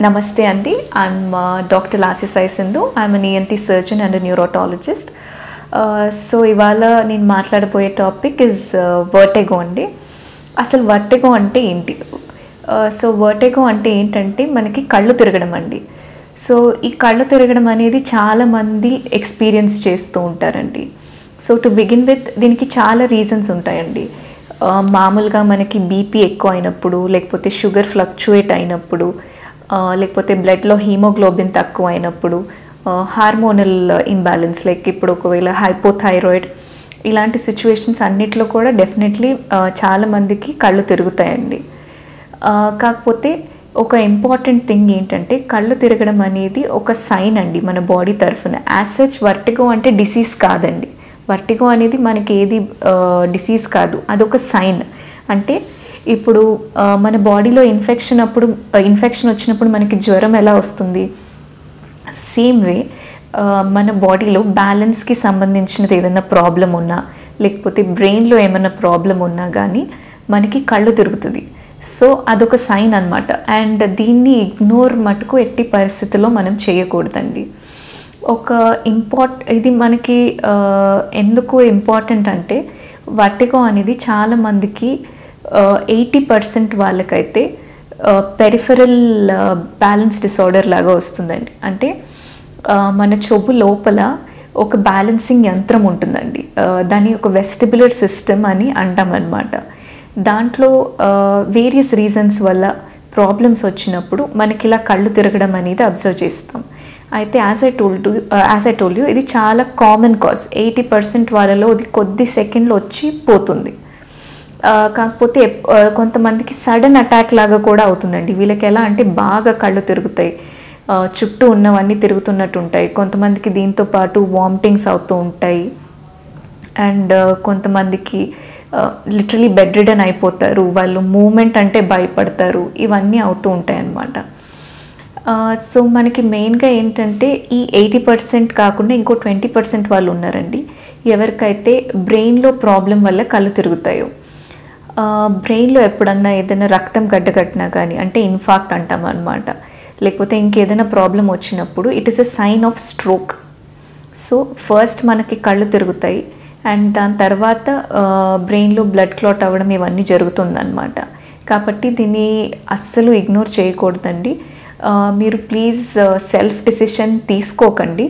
Namaste Andy, I'm Dr. Lassi Sai Sindhu. I'm an ENT surgeon and a neurotologist. So ఇవాళ నేను మాట్లాడబోయే topic is vertigo అండి. అసలు vertigo అంటే ఏంటి? So vertigo అంటే ఏంటంటే మనకి కళ్ళు తిరగడం అండి. సో ఈ కళ్ళు తిరగడం అనేది చాలామంది ఎక్స్పీరియన్స్ చేస్తూ ఉంటారండి. సో టు బిగిన్ విత్ దీనికి చాలా రీజన్స్ ఉంటాయండి. మామూలుగా మనకి బీపీ ఎక్కువ అయినప్పుడు, లేకపోతే షుగర్ ఫ్లక్చుయేట్ అయినప్పుడు, లేకపోతే బ్లడ్లో హీమోగ్లోబిన్ తక్కువ అయినప్పుడు, హార్మోనల్ ఇంబ్యాలెన్స్ లైక్ ఇప్పుడు ఒకవేళ హైపోథైరాయిడ్, ఇలాంటి సిచ్యువేషన్స్ అన్నిట్లో కూడా డెఫినెట్లీ చాలామందికి కళ్ళు తిరుగుతాయండి. కాకపోతే ఒక ఇంపార్టెంట్ థింగ్ ఏంటంటే కళ్ళు తిరగడం అనేది ఒక సైన్ అండి మన బాడీ తరఫున. యాజ్ సచ్ వర్టిగో అంటే డిసీజ్ కాదండి. వర్టిగో అనేది మనకి ఏది డిసీజ్ కాదు, అదొక సైన్. అంటే ఇప్పుడు మన బాడీలో ఇన్ఫెక్షన్ వచ్చినప్పుడు మనకి జ్వరం ఎలా వస్తుంది, సేమ్ వే మన బాడీలో బ్యాలెన్స్కి సంబంధించినది ఏదైనా ప్రాబ్లం ఉన్నా, లేకపోతే బ్రెయిన్లో ఏమైనా ప్రాబ్లం ఉన్నా కానీ మనకి కళ్ళు తిరుగుతుంది. సో అదొక సైన్ అనమాట. అండ్ దీన్ని ఇగ్నోర్ మటుకు ఎట్టి పరిస్థితుల్లో మనం చేయకూడదండి. ఇది మనకి ఎందుకు ఇంపార్టెంట్ అంటే వర్టిగో అనేది చాలామందికి 80% వాళ్ళకైతే పెరిఫెరల్ బ్యాలెన్స్ డిసార్డర్ లాగా వస్తుందండి. అంటే మన చెవు లోపల ఒక బ్యాలెన్సింగ్ యంత్రం ఉంటుందండి, దాని ఒక వెస్టిబులర్ సిస్టమ్ అని అంటాం అన్నమాట. దాంట్లో వేరియస్ రీజన్స్ వల్ల ప్రాబ్లమ్స్ వచ్చినప్పుడు మనకి ఇలా కళ్ళు తిరగడం అనేది అబ్జర్వ్ చేస్తాం. అయితే యాజ్ ఐ టోల్డ్ యూ ఇది చాలా కామన్ కాజ్. 80% వాళ్ళలో ఇది కొద్ది సెకండ్లో వచ్చి పోతుంది. కాకపోతే కొంతమందికి సడన్ అటాక్ లాగా కూడా అవుతుందండి. వీళ్ళకి ఎలా అంటే బాగా కళ్ళు తిరుగుతాయి, చుట్టూ ఉన్నవన్నీ తిరుగుతున్నట్టు ఉంటాయి. కొంతమందికి దీంతో పాటు వామిటింగ్స్ అవుతూ ఉంటాయి. అండ్ కొంతమందికి లిటరలీ బెడ్ రిడన్ అయిపోతారు, వాళ్ళు మూమెంట్ అంటే భయపడతారు, ఇవన్నీ అవుతూ ఉంటాయి అన్నమాట. సో మనకి మెయిన్గా ఏంటంటే ఈ 80% కాకుండా ఇంకో 20% వాళ్ళు ఉన్నారండి, ఎవరికైతే బ్రెయిన్లో ప్రాబ్లం వల్ల కళ్ళు తిరుగుతాయో. బ్రెయిన్లో ఎప్పుడన్నా ఏదైనా రక్తం గడ్డగట్టినా కానీ, అంటే ఇన్ఫాక్ట్ అంటాం అన్నమాట, లేకపోతే ఇంకేదైనా ప్రాబ్లం వచ్చినప్పుడు it is a sign of stroke. So first మనకి కళ్ళు తిరుగుతాయి అండ్ దాని తర్వాత బ్రెయిన్లో బ్లడ్ క్లాట్ అవ్వడం ఇవన్నీ జరుగుతుందన్నమాట. కాబట్టి దీన్ని అస్సలు ఇగ్నోర్ చేయకూడదండి. మీరు ప్లీజ్ సెల్ఫ్ డిసిషన్ తీసుకోకండి.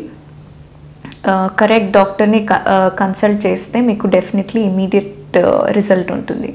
కరెక్ట్ డాక్టర్ని కన్సల్ట్ చేస్తే మీకు డెఫినెట్లీ ఇమీడియట్ రిజల్ట్ ఉంటుంది.